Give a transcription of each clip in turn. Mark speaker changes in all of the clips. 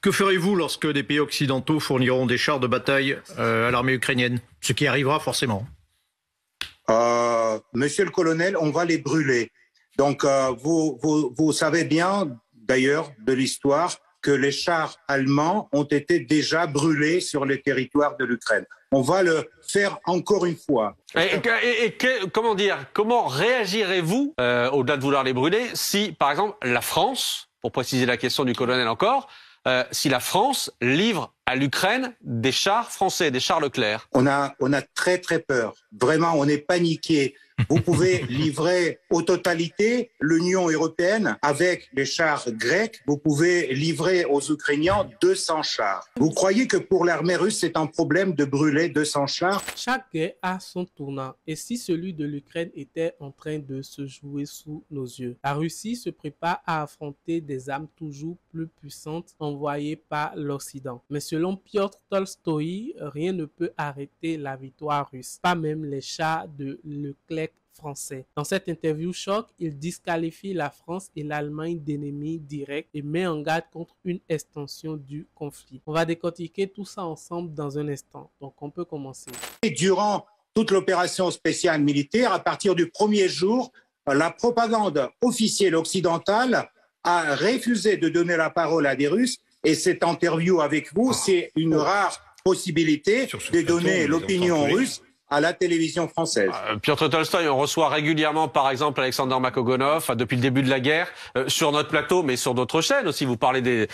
Speaker 1: Que ferez-vous lorsque des pays occidentaux fourniront des chars de bataille à l'armée ukrainienne? Ce qui arrivera forcément.
Speaker 2: Monsieur le colonel, on va les brûler. Donc, vous savez bien, d'ailleurs, de l'histoire, que les chars allemands ont été déjà brûlés sur le territoire de l'Ukraine. On va le faire encore une fois.
Speaker 3: Comment réagirez-vous, au-delà de vouloir les brûler, si, par exemple, la France, pour préciser la question du colonel encore, si la France livre à l'Ukraine des chars français, des chars Leclerc?
Speaker 2: On a très très peur. Vraiment, on est paniqué. Vous pouvez livrer aux totalités l'Union européenne avec les chars grecs. Vous pouvez livrer aux Ukrainiens 200 chars. Vous croyez que pour l'armée russe, c'est un problème de brûler 200 chars?
Speaker 4: Chaque guerre a son tournant. Et si celui de l'Ukraine était en train de se jouer sous nos yeux, la Russie se prépare à affronter des armes toujours plus puissantes envoyées par l'Occident. Mais selon Piotr Tolstoï, rien ne peut arrêter la victoire russe, pas même les chars de Leclerc français. Dans cette interview choc, il disqualifie la France et l'Allemagne d'ennemis directs et met en garde contre une extension du conflit. On va décortiquer tout ça ensemble dans un instant. Donc on peut commencer.
Speaker 2: Durant toute l'opération spéciale militaire, à partir du premier jour, la propagande officielle occidentale a refusé de donner la parole à des Russes. Et cette interview avec vous, c'est une rare possibilité de donner l'opinion russe à la télévision française.
Speaker 3: Piotr Tolstoï, on reçoit régulièrement, par exemple, Alexander Makogonov, depuis le début de la guerre, sur notre plateau, mais sur d'autres chaînes aussi. Vous parlez des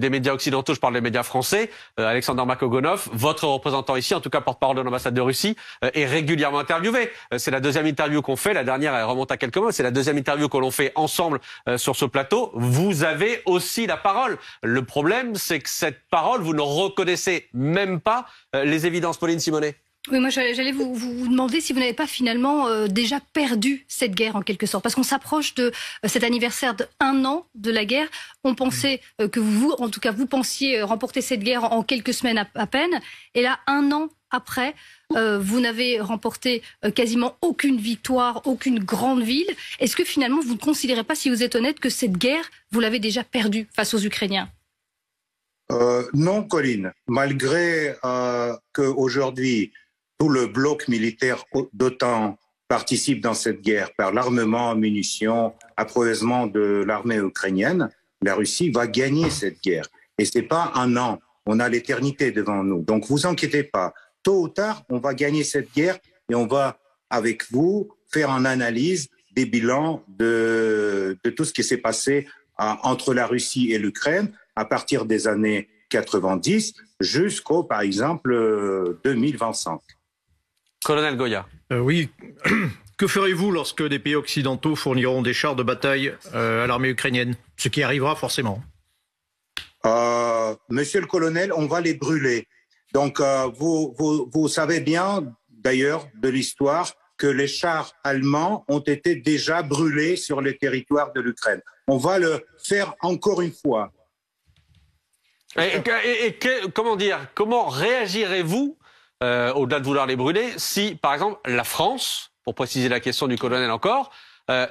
Speaker 3: médias occidentaux, je parle des médias français. Alexander Makogonov, votre représentant ici, en tout cas porte-parole de l'ambassade de Russie, est régulièrement interviewé. C'est la deuxième interview qu'on fait. La dernière, elle remonte à quelques mois. C'est la deuxième interview que l'on fait ensemble sur ce plateau. Vous avez aussi la parole. Le problème, c'est que cette parole, vous ne reconnaissez même pas les évidences. Pauline Simonet.
Speaker 5: Oui, moi j'allais vous demander si vous n'avez pas finalement déjà perdu cette guerre en quelque sorte. Parce qu'on s'approche de cet anniversaire d'1 an de la guerre. On pensait que vous, en tout cas vous pensiez remporter cette guerre en quelques semaines à peine. Et là, 1 an après, vous n'avez remporté quasiment aucune victoire, aucune grande ville. Est-ce que finalement vous ne considérez pas, si vous êtes honnête, que cette guerre, vous l'avez déjà perdue face aux Ukrainiens?
Speaker 2: Non, Colline. Malgré qu'aujourd'hui, tout le bloc militaire d'OTAN participe dans cette guerre par l'armement, munitions, approvisionnement de l'armée ukrainienne, la Russie va gagner cette guerre. Et c'est pas 1 an, on a l'éternité devant nous. Donc vous inquiétez pas, tôt ou tard, on va gagner cette guerre et on va, avec vous, faire une analyse des bilans de tout ce qui s'est passé entre la Russie et l'Ukraine à partir des années 90 jusqu'au, par exemple, 2025.
Speaker 3: Colonel Goya.
Speaker 1: Oui. Que ferez-vous lorsque des pays occidentaux fourniront des chars de bataille à l'armée ukrainienne? Ce qui arrivera forcément.
Speaker 2: Monsieur le colonel, on va les brûler. Donc, vous savez bien, d'ailleurs, de l'histoire, que les chars allemands ont été déjà brûlés sur le territoire de l'Ukraine. On va le faire encore une fois.
Speaker 3: Comment réagirez-vous, au-delà de vouloir les brûler, si, par exemple, la France, pour préciser la question du colonel encore,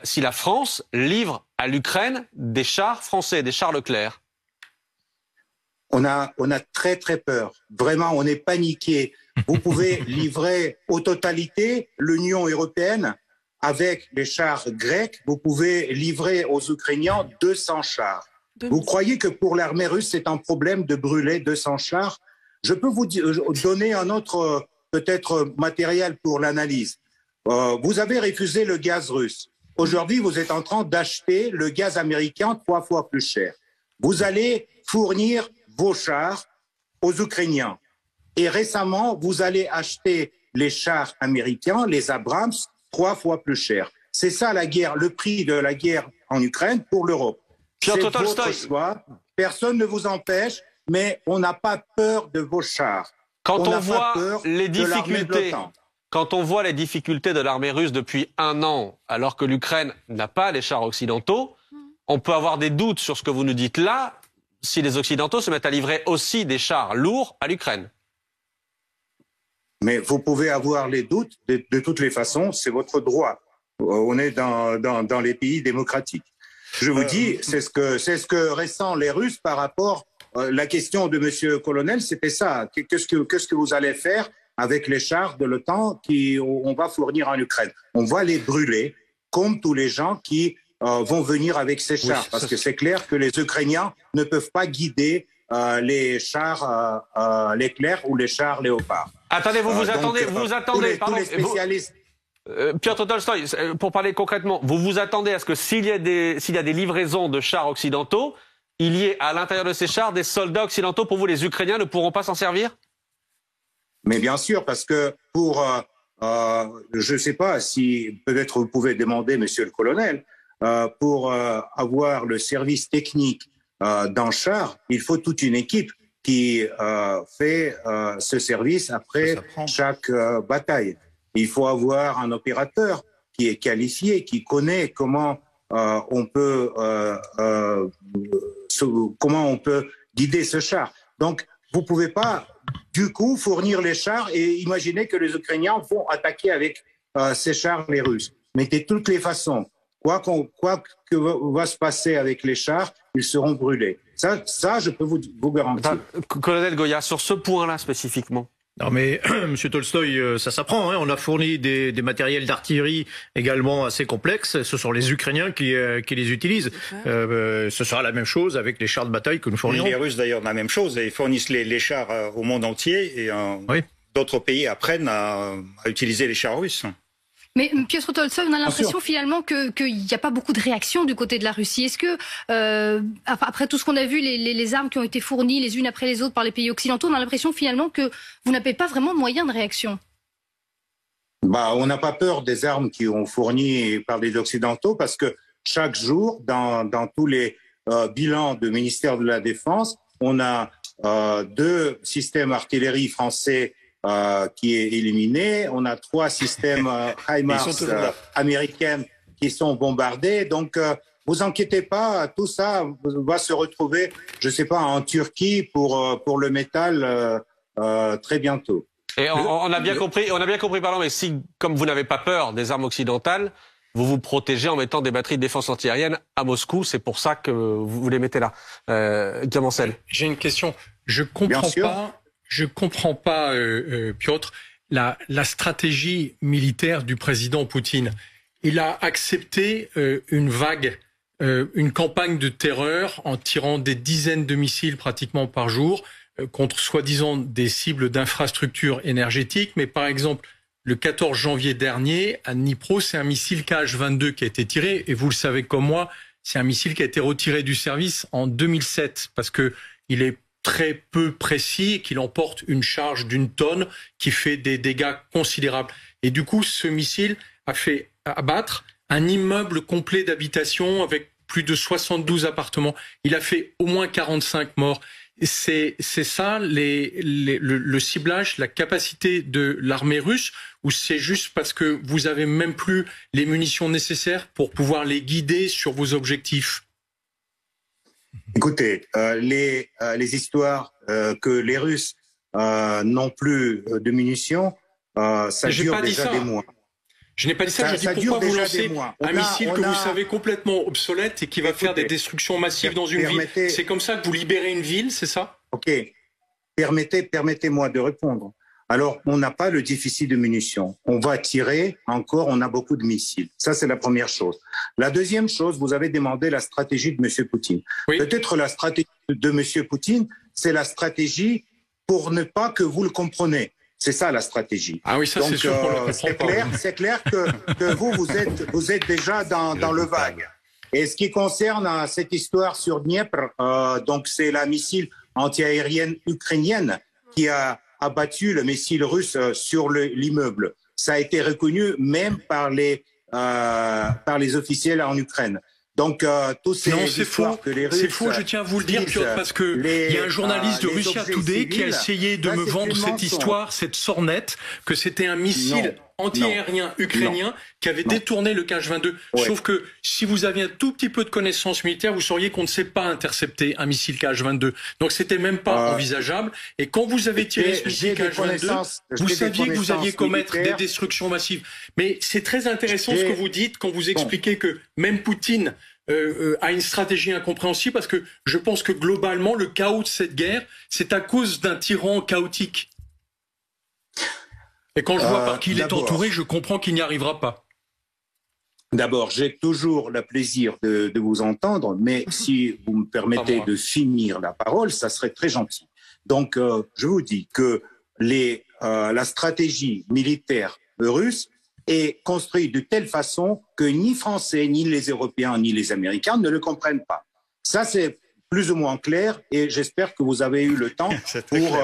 Speaker 3: si la France livre à l'Ukraine des chars français, des chars Leclerc?
Speaker 2: On a très très peur. Vraiment, on est paniqué. Vous pouvez livrer aux totalités l'Union européenne avec les chars grecs. Vous pouvez livrer aux Ukrainiens 200 chars. Vous croyez que pour l'armée russe, c'est un problème de brûler 200 chars? Je peux vous donner un autre, peut-être, matériel pour l'analyse. Vous avez refusé le gaz russe. Aujourd'hui, vous êtes en train d'acheter le gaz américain 3 fois plus cher. Vous allez fournir vos chars aux Ukrainiens. Et récemment, vous allez acheter les chars américains, les Abrams, 3 fois plus cher. C'est ça la guerre, le prix de la guerre en Ukraine pour l'Europe. C'est votre choix. Personne ne vous empêche, mais on n'a pas peur de vos chars.
Speaker 3: Quand on voit les difficultés de l'armée russe depuis 1 an, alors que l'Ukraine n'a pas les chars occidentaux, on peut avoir des doutes sur ce que vous nous dites là, si les Occidentaux se mettent à livrer aussi des chars lourds à l'Ukraine.
Speaker 2: Mais vous pouvez avoir les doutes, de toutes les façons, c'est votre droit. On est dans les pays démocratiques. Je vous dis, c'est ce que ressentent les Russes par rapport. La question de Monsieur Colonel, c'était ça. Qu'est-ce que vous allez faire avec les chars de l'OTAN qu'on va fournir en Ukraine? On va les brûler, comme tous les gens qui vont venir avec ces chars, oui, parce que c'est clair que les Ukrainiens ne peuvent pas guider les chars Leclerc ou les chars Léopard.
Speaker 3: Attendez, vous vous attendez,
Speaker 2: tous les spécialistes.
Speaker 3: Piotr Tolstoï, pour parler concrètement, vous vous attendez à ce que s'il y a des livraisons de chars occidentaux, il y ait à l'intérieur de ces chars des soldats occidentaux? Pour vous, les Ukrainiens ne pourront pas s'en servir?
Speaker 2: Mais bien sûr, parce que je ne sais pas si peut-être vous pouvez demander, Monsieur le Colonel, pour avoir le service technique d'un char, il faut toute une équipe qui fait ce service après chaque bataille. Il faut avoir un opérateur qui est qualifié, qui connaît comment on peut guider ce char. Donc, vous ne pouvez pas, du coup, fournir les chars et imaginer que les Ukrainiens vont attaquer avec ces chars les Russes. Mais de toutes les façons, quoi que va se passer avec les chars, ils seront brûlés. Ça, je peux vous garantir.
Speaker 3: Colonel Goya, sur ce point-là spécifiquement.
Speaker 1: Non mais, Monsieur Tolstoï, ça s'apprend. Hein. On a fourni des matériels d'artillerie également assez complexes. Ce sont les Ukrainiens qui les utilisent. Ce sera la même chose avec les chars de bataille que nous fournirons.
Speaker 6: Les Russes d'ailleurs la même chose. Ils fournissent les chars au monde entier et oui. D'autres pays apprennent à utiliser les chars russes.
Speaker 5: Mais Piotr Tolstoï, on a l'impression finalement qu'il n'y a pas beaucoup de réaction du côté de la Russie. Est-ce que, après tout ce qu'on a vu, les armes qui ont été fournies les unes après les autres par les pays occidentaux, on a l'impression finalement que vous n'avez pas vraiment de moyens de réaction?
Speaker 2: On n'a pas peur des armes qui ont fournies par les Occidentaux parce que chaque jour, dans tous les bilans du ministère de la Défense, on a 2 systèmes artillerie français qui est éliminé. On a 3 systèmes HIMARS américains qui sont bombardés. Donc, vous inquiétez pas, tout ça va se retrouver, je sais pas, en Turquie pour le métal très bientôt.
Speaker 3: Et on a bien compris, pardon, mais si, comme vous n'avez pas peur des armes occidentales, vous vous protégez en mettant des batteries de défense antiaérienne à Moscou, c'est pour ça que vous les mettez là. Diamancel.
Speaker 7: J'ai une question. Je comprends pas, Piotr, la stratégie militaire du président Poutine. Il a accepté une campagne de terreur en tirant des dizaines de missiles pratiquement par jour contre soi-disant des cibles d'infrastructures énergétiques. Mais par exemple, le 14 janvier dernier, à Dnipro, c'est un missile Kh-22 qui a été tiré. Et vous le savez comme moi, c'est un missile qui a été retiré du service en 2007 parce que il est très peu précis et qu'il emporte une charge d'1 tonne qui fait des dégâts considérables. Et du coup, ce missile a fait abattre un immeuble complet d'habitation avec plus de 72 appartements. Il a fait au moins 45 morts. C'est ça le ciblage, la capacité de l'armée russe, ou c'est juste parce que vous avez même plus les munitions nécessaires pour pouvoir les guider sur vos objectifs?
Speaker 2: Écoutez, les histoires que les Russes n'ont plus de munitions, ça dure déjà des mois.
Speaker 7: Je n'ai pas dit ça, je dis pourquoi vous lancez un missile que vous savez complètement obsolète et qui va faire des destructions massives dans une ville. C'est comme ça que vous libérez une ville, c'est ça?
Speaker 2: Ok, permettez-moi de répondre. Alors, on n'a pas le déficit de munitions. On va tirer encore, on a beaucoup de missiles. Ça, c'est la première chose. La deuxième chose, vous avez demandé la stratégie de M. Poutine. Oui. Peut-être la stratégie de M. Poutine, c'est la stratégie pour ne pas que vous le compreniez. C'est ça la stratégie.
Speaker 7: Ah oui, ça c'est sûr qu'on le comprend pas.
Speaker 2: C'est clair que vous êtes déjà dans le vague. Et ce qui concerne cette histoire sur Dniepr, donc c'est la missile antiaérienne ukrainienne qui a abattu le missile russe sur l'immeuble. Ça a été reconnu même par les officiels en Ukraine. Donc, tous ces histoires que les Russes...
Speaker 7: C'est faux, je tiens à vous le dire, Piotr, parce que il y a un journaliste de Russia Today qui a essayé de me vendre cette histoire, cette sornette, que c'était un missile anti-aérien ukrainien qui avait détourné le Kh-22. Ouais. Sauf que si vous aviez un tout petit peu de connaissances militaires, vous sauriez qu'on ne sait pas intercepter un missile Kh-22. Donc c'était même pas envisageable. Et quand vous avez tiré ce missile Kh-22, vous saviez que vous alliez commettre des destructions massives. Mais c'est très intéressant ce que vous dites quand vous expliquez que même Poutine a une stratégie incompréhensible, parce que je pense que globalement, le chaos de cette guerre, c'est à cause d'un tyran chaotique. Et quand je vois par qui il est entouré, je comprends qu'il n'y arrivera pas.
Speaker 2: D'abord, j'ai toujours le plaisir de vous entendre, mais si vous me permettez de finir la parole, ça serait très gentil. Donc, je vous dis que la stratégie militaire russe est construite de telle façon que ni Français, ni les Européens, ni les Américains ne le comprennent pas. Ça, c'est plus ou moins clair, et j'espère que vous avez eu le temps pour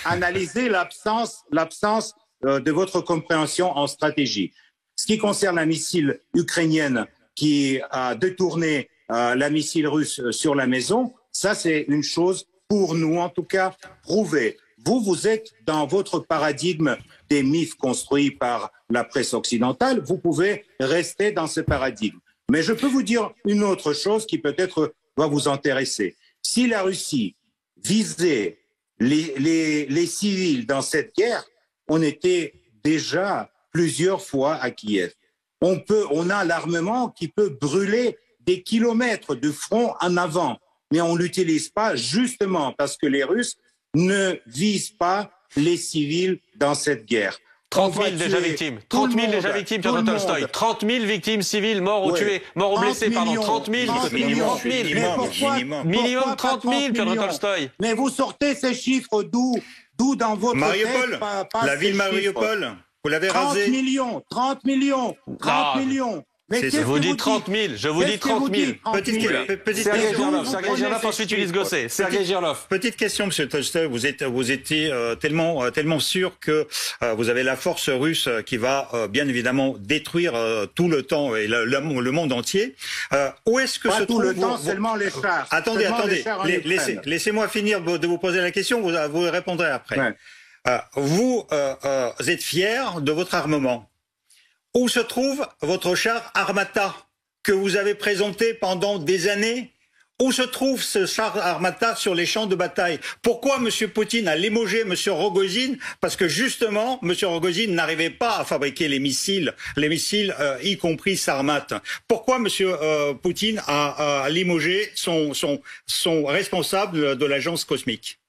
Speaker 2: analyser l'absence de votre compréhension en stratégie. Ce qui concerne la missile ukrainienne qui a détourné la missile russe sur la maison, ça c'est une chose, pour nous en tout cas, prouvée. Vous êtes dans votre paradigme des mythes construits par la presse occidentale, vous pouvez rester dans ce paradigme. Mais je peux vous dire une autre chose qui peut-être va vous intéresser. Si la Russie visait les civils dans cette guerre, on était déjà plusieurs fois à Kiev. On a l'armement qui peut brûler des kilomètres de front en avant, mais on l'utilise pas justement parce que les Russes ne visent pas les civils dans cette guerre.
Speaker 3: 30 000 déjà victimes. 30 000 déjà victimes, Piotr Tolstoï. 30 000 victimes civiles, morts ou tuées, morts ou blessés, pardon. 30 000. 30 000. Minimum 30 000, Piotr Tolstoï.
Speaker 2: Mais vous sortez ces chiffres d'où dans votre
Speaker 6: Mariupol, la ville Mariupol. Vous l'avez rasé.
Speaker 2: 30 millions. Mais
Speaker 3: je vous dis 30 000, je vous dis 30 000.
Speaker 6: Petite
Speaker 3: Sergei Girlov, ensuite Ulysse Gosset. Sergei Girlov.
Speaker 6: Petite question, monsieur Tolstoï. Vous étiez tellement sûr que vous avez la force russe qui va bien évidemment détruire tout le temps et le monde entier. Où est-ce que
Speaker 2: se
Speaker 6: trouve
Speaker 2: le temps, seulement les chars.
Speaker 6: Attendez. Laissez-moi finir de vous poser la question. Vous répondrez après. Ouais. Vous êtes fier de votre armement. Où se trouve votre char Armata que vous avez présenté pendant des années? Où se trouve ce char Armata sur les champs de bataille? Pourquoi M. Poutine a limogé M. Rogozine? Parce que justement, M. Rogozine n'arrivait pas à fabriquer les missiles, y compris Sarmat. Pourquoi M. Poutine a limogé son responsable de l'agence cosmique?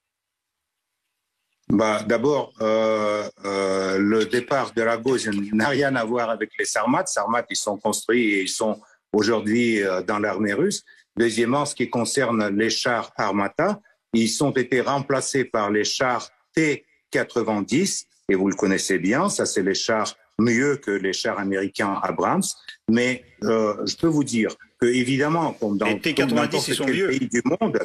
Speaker 2: D'abord, le départ de Rogozine n'a rien à voir avec les Sarmat. Sarmat, ils sont construits et ils sont aujourd'hui dans l'armée russe. Deuxièmement, ce qui concerne les chars Armata, ils ont été remplacés par les chars T-90, et vous le connaissez bien, ça c'est les chars mieux que les chars américains Abrams. Mais je peux vous dire que évidemment, comme dans n'importe quel pays du monde,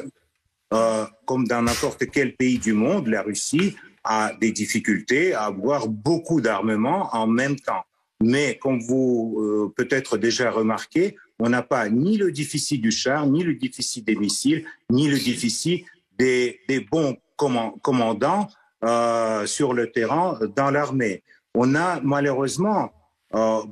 Speaker 2: comme dans n'importe quel pays du monde, la Russie a des difficultés à avoir beaucoup d'armements en même temps. Mais comme vous peut-être déjà remarqué, on n'a pas ni le déficit du char, ni le déficit des missiles, ni le déficit des bons commandants sur le terrain dans l'armée. On a malheureusement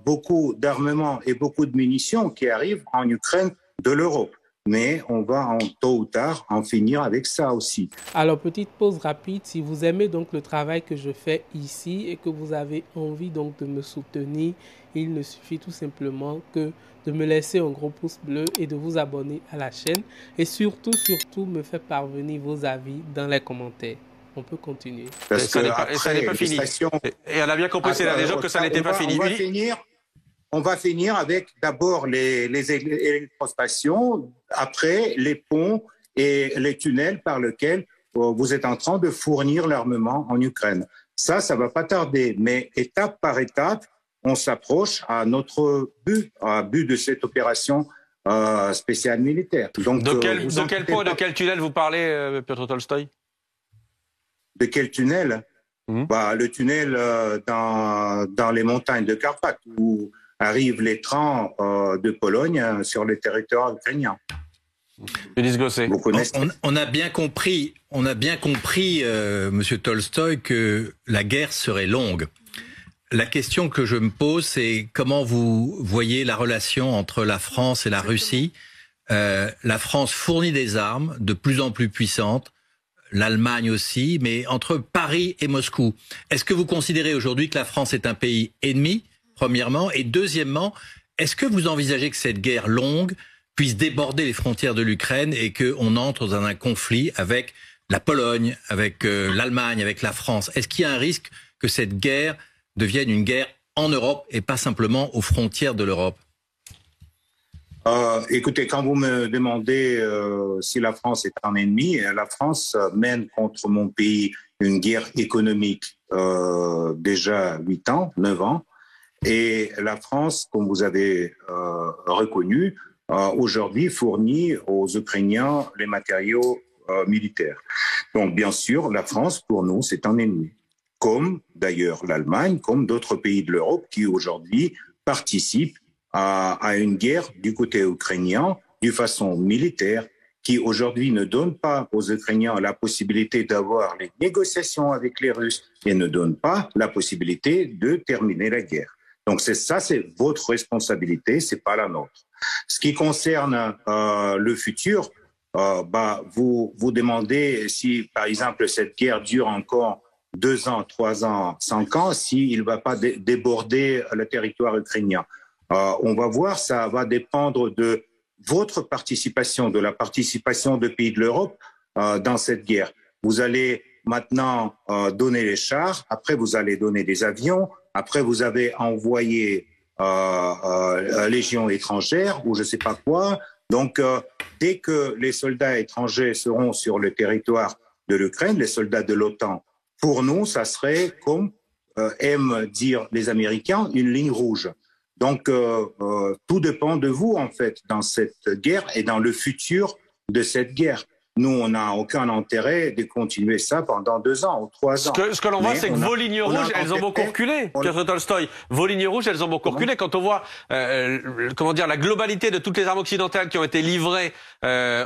Speaker 2: beaucoup d'armements et beaucoup de munitions qui arrivent en Ukraine de l'Europe. Mais on va tôt ou tard en finir avec ça aussi.
Speaker 4: Alors, petite pause rapide. Si vous aimez donc le travail que je fais ici et que vous avez envie donc de me soutenir, il ne suffit tout simplement que de me laisser un gros pouce bleu et de vous abonner à la chaîne. Et surtout, me faire parvenir vos avis dans les commentaires. On peut continuer.
Speaker 3: Parce que ça n'est pas fini. Et on a bien compris, c'est là déjà que ça n'était pas fini.
Speaker 2: On va finir avec d'abord les électrostations, après les ponts et les tunnels par lesquels vous êtes en train de fournir l'armement en Ukraine. Ça va pas tarder, mais étape par étape, on s'approche à notre but, de cette opération spéciale militaire. Donc,
Speaker 3: de quel pont et de quel tunnel vous parlez, Piotr Tolstoï?
Speaker 2: De quel tunnel? Le tunnel dans les montagnes de Carpates, où arrivent les trains de Pologne sur le territoire ukrainien.
Speaker 3: Ulysse Gosset.
Speaker 8: On a bien compris, Monsieur Tolstoï, que la guerre serait longue. La question que je me pose, c'est comment vous voyez la relation entre la France et la Russie. La France fournit des armes de plus en plus puissantes, l'Allemagne aussi, mais entre Paris et Moscou, est-ce que vous considérez aujourd'hui que la France est un pays ennemi ? Premièrement, et deuxièmement, est-ce que vous envisagez que cette guerre longue puisse déborder les frontières de l'Ukraine et qu'on entre dans un conflit avec la Pologne, avec l'Allemagne, avec la France? Est-ce qu'il y a un risque que cette guerre devienne une guerre en Europe et pas simplement aux frontières de l'Europe?
Speaker 2: Écoutez, quand vous me demandez si la France est un ennemi, la France mène contre mon pays une guerre économique déjà 8 ans, 9 ans. Et la France, comme vous avez reconnu, aujourd'hui fournit aux Ukrainiens les matériaux militaires. Donc, bien sûr, la France, pour nous, c'est un ennemi. Comme d'ailleurs l'Allemagne, comme d'autres pays de l'Europe qui aujourd'hui participent à une guerre du côté ukrainien de façon militaire, qui aujourd'hui ne donne pas aux Ukrainiens la possibilité d'avoir les négociations avec les Russes et ne donne pas la possibilité de terminer la guerre. Donc c'est votre responsabilité, c'est pas la nôtre. Ce qui concerne le futur, vous demandez si, par exemple, cette guerre dure encore 2 ans, 3 ans, 5 ans, s'il ne va pas déborder le territoire ukrainien. On va voir, ça va dépendre de votre participation, de la participation des pays de l'Europe dans cette guerre. Vous allez maintenant donner les chars, après vous allez donner des avions, après vous avez envoyé légions étrangères ou je ne sais pas quoi. Donc, dès que les soldats étrangers seront sur le territoire de l'Ukraine, les soldats de l'OTAN, pour nous, ça serait, comme aiment dire les Américains, une ligne rouge. Donc, tout dépend de vous, en fait, dans cette guerre et dans le futur de cette guerre. Nous, on n'a aucun intérêt de continuer ça pendant 2 ans ou 3 ans.
Speaker 3: Ce que l'on voit, c'est que vos lignes rouges, elles ont beaucoup reculé, Piotr Tolstoï. Vos lignes rouges, elles ont beaucoup reculé. Quand on voit, la globalité de toutes les armes occidentales qui ont été livrées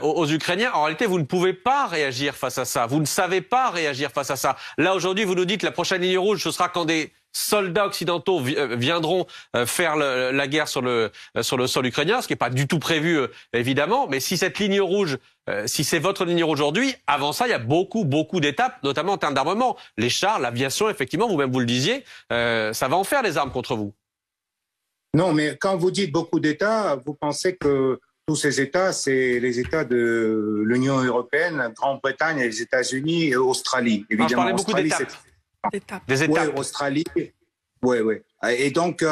Speaker 3: aux Ukrainiens, en réalité, vous ne pouvez pas réagir face à ça. Vous ne savez pas réagir face à ça. Là, aujourd'hui, vous nous dites que la prochaine ligne rouge, ce sera quand des soldats occidentaux viendront faire la guerre sur le sol ukrainien, ce qui n'est pas du tout prévu, évidemment. Mais si cette ligne rouge, si c'est votre ligne rouge aujourd'hui, avant ça, il y a beaucoup d'étapes, notamment en termes d'armement. Les chars, l'aviation, effectivement, vous-même vous le disiez, ça va en faire des armes contre vous.
Speaker 2: Non, mais quand vous dites beaucoup d'États, vous pensez que tous ces États, c'est les États de l'Union européenne, Grande-Bretagne, les États-Unis et Australie. Évidemment,
Speaker 3: je parlais beaucoup d'étapes. Des étapes.
Speaker 2: Oui, Australie. Oui. Et donc,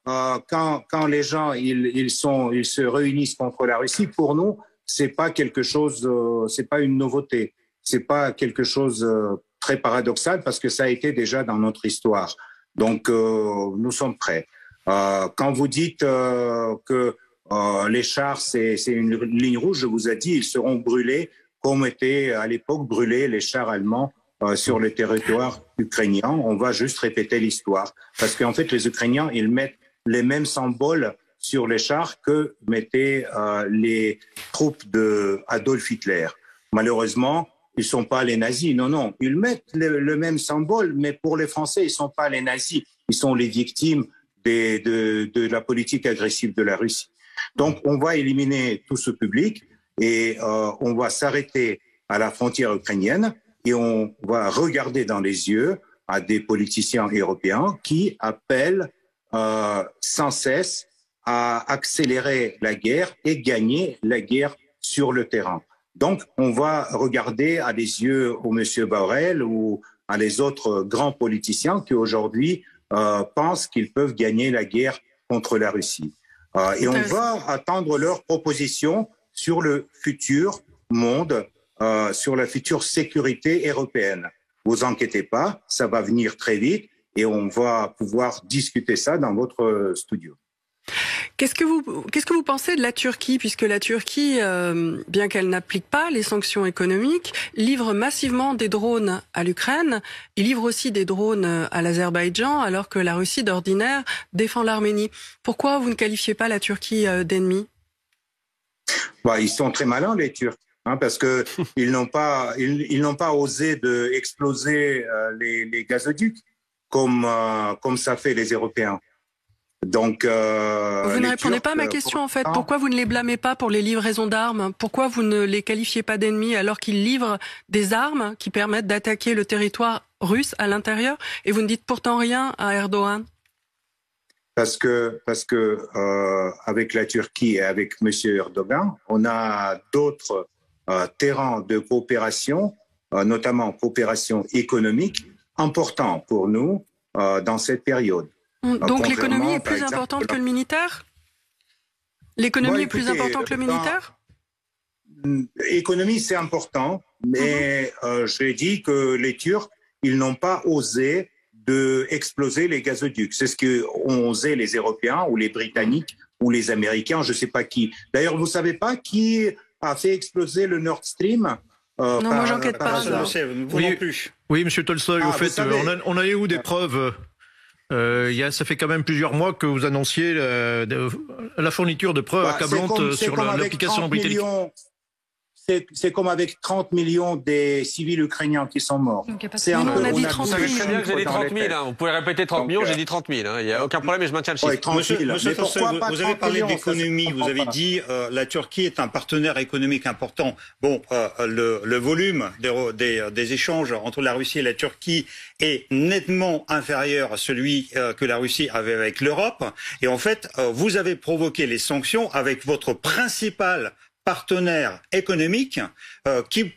Speaker 2: quand les gens ils se réunissent contre la Russie, pour nous, c'est pas quelque chose, c'est pas une nouveauté, c'est pas quelque chose très paradoxal parce que ça a été déjà dans notre histoire. Donc, nous sommes prêts. Quand vous dites que les chars c'est une ligne rouge, je vous ai dit, ils seront brûlés comme étaient à l'époque brûlés les chars allemands sur le territoire ukrainien. On va juste répéter l'histoire. Parce qu'en fait, les Ukrainiens, ils mettent les mêmes symboles sur les chars que mettaient les troupes d'Adolf Hitler. Malheureusement, ils ne sont pas les nazis. Non. Ils mettent le même symbole, mais pour les Français, ils ne sont pas les nazis. Ils sont les victimes de la politique agressive de la Russie. Donc, on va éliminer tout ce public et on va s'arrêter à la frontière ukrainienne. Et on va regarder dans les yeux à des politiciens européens qui appellent sans cesse à accélérer la guerre et gagner la guerre sur le terrain. Donc, on va regarder à des yeux au monsieur Borrell ou à les autres grands politiciens qui aujourd'hui pensent qu'ils peuvent gagner la guerre contre la Russie. Et on va attendre leurs propositions sur le futur monde, sur la future sécurité européenne. Vous inquiétez pas, ça va venir très vite et on va pouvoir discuter ça dans votre studio.
Speaker 9: Qu'est-ce que vous pensez de la Turquie, puisque la Turquie, bien qu'elle n'applique pas les sanctions économiques, livre massivement des drones à l'Ukraine, il livre aussi des drones à l'Azerbaïdjan, alors que la Russie d'ordinaire défend l'Arménie. Pourquoi vous ne qualifiez pas la Turquie d'ennemi ?
Speaker 2: Ils sont très malins, les Turcs. Parce que ils n'ont pas osé exploser les gazoducs comme ça fait les Européens. Donc,
Speaker 9: vous ne répondez pas à ma question en fait. Pourquoi vous ne les blâmez pas pour les livraisons d'armes ? Pourquoi vous ne les qualifiez pas d'ennemis alors qu'ils livrent des armes qui permettent d'attaquer le territoire russe à l'intérieur et vous ne dites pourtant rien à Erdogan ?
Speaker 2: parce que avec la Turquie et avec M. Erdogan, on a d'autres terrains de coopération, notamment coopération économique, importants pour nous dans cette période.
Speaker 9: Donc l'économie est plus importante que le militaire? L'économie est plus importante que le militaire?
Speaker 2: L'économie, c'est important, mais j'ai dit que les Turcs, ils n'ont pas osé d'exploser les gazoducs. C'est ce qu'ont osé les Européens ou les Britanniques ou les Américains, je ne sais pas qui. D'ailleurs, vous ne savez pas qui a fait exploser le Nord Stream?
Speaker 9: Non, moi, j'enquête pas.
Speaker 6: Vous non plus.
Speaker 1: Oui, monsieur Tolstoy, au fait, on a eu des preuves. Ça fait quand même plusieurs mois que vous annonciez la fourniture de preuves accablantes sur l'application britannique.
Speaker 2: C'est comme avec 30 millions des civils ukrainiens qui sont morts.
Speaker 9: On a dit 30 000.
Speaker 3: Vous savez très bien que j'ai dit 30 000. Hein. Vous pouvez répéter 30 millions, j'ai dit 30 000. Hein. Il n'y a aucun problème et je maintiens le chiffre.
Speaker 2: 30 000.
Speaker 6: Monsieur Tolstoy, vous avez parlé d'économie, vous avez dit la Turquie est un partenaire économique important. Bon, le volume des échanges entre la Russie et la Turquie est nettement inférieur à celui que la Russie avait avec l'Europe. Et en fait, vous avez provoqué les sanctions avec votre principal partenaire économique qui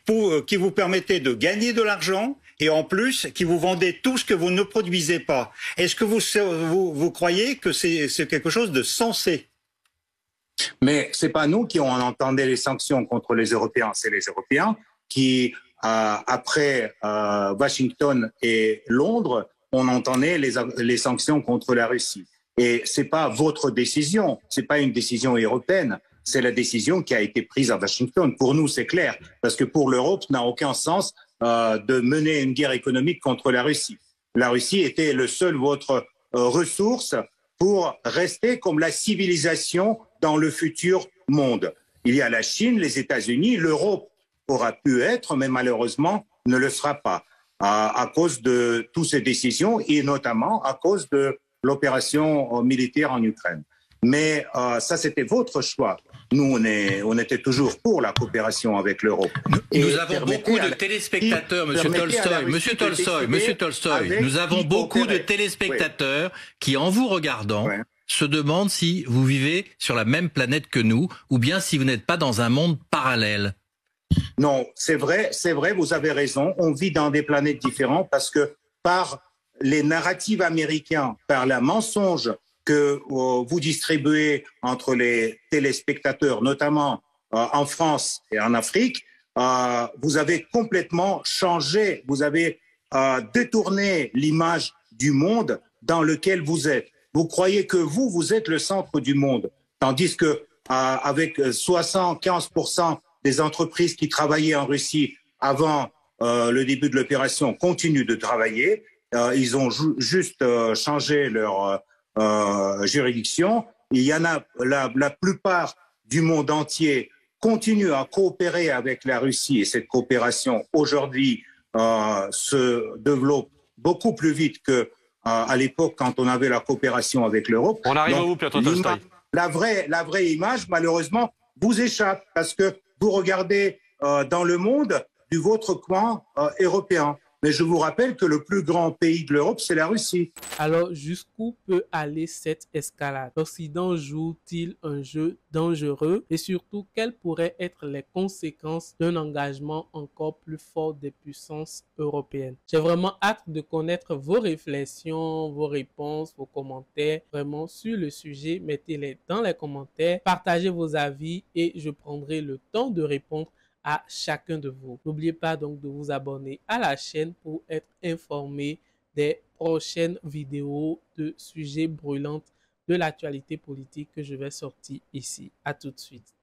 Speaker 6: vous permettait de gagner de l'argent et en plus qui vous vendait tout ce que vous ne produisez pas. Est-ce que vous croyez que c'est quelque chose de sensé?
Speaker 2: Mais c'est pas nous qui entendait les sanctions contre les Européens, c'est les Européens qui, après Washington et Londres, on entendait les sanctions contre la Russie. Et c'est pas votre décision, c'est pas une décision européenne. C'est la décision qui a été prise à Washington. Pour nous, c'est clair, parce que pour l'Europe, ça n'a aucun sens de mener une guerre économique contre la Russie. La Russie était le seul votre ressource pour rester comme la civilisation dans le futur monde. Il y a la Chine, les États-Unis, l'Europe aura pu être, mais malheureusement ne le sera pas, à cause de toutes ces décisions et notamment à cause de l'opération militaire en Ukraine. Mais ça, c'était votre choix. Nous, on était toujours pour la coopération avec l'Europe.
Speaker 8: Nous avons beaucoup de téléspectateurs, Monsieur Tolstoy, nous avons beaucoup de téléspectateurs qui, en vous regardant, se demandent si vous vivez sur la même planète que nous, ou bien si vous n'êtes pas dans un monde parallèle.
Speaker 2: Non, c'est vrai, vous avez raison. On vit dans des planètes différentes parce que par les narratifs américains, par le mensonge que vous distribuez entre les téléspectateurs, notamment en France et en Afrique, vous avez complètement changé, vous avez détourné l'image du monde dans lequel vous êtes. Vous croyez que vous êtes le centre du monde, tandis que avec 75% des entreprises qui travaillaient en Russie avant le début de l'opération continuent de travailler. Ils ont juste changé leur juridiction. Il y en a la plupart du monde entier continue à coopérer avec la Russie et cette coopération aujourd'hui se développe beaucoup plus vite que à l'époque quand on avait la coopération avec l'Europe.
Speaker 3: On arrive où, Piotr Tolstoy?
Speaker 2: La vraie image, malheureusement, vous échappe parce que vous regardez dans le monde du votre coin européen. Mais je vous rappelle que le plus grand pays de l'Europe, c'est la Russie.
Speaker 4: Alors, jusqu'où peut aller cette escalade? L'Occident joue-t-il un jeu dangereux? Et surtout, quelles pourraient être les conséquences d'un engagement encore plus fort des puissances européennes? J'ai vraiment hâte de connaître vos réflexions, vos réponses, vos commentaires, vraiment sur le sujet. Mettez-les dans les commentaires, partagez vos avis et je prendrai le temps de répondre à chacun de vous. N'oubliez pas donc de vous abonner à la chaîne pour être informé des prochaines vidéos de sujets brûlants de l'actualité politique que je vais sortir ici. À tout de suite.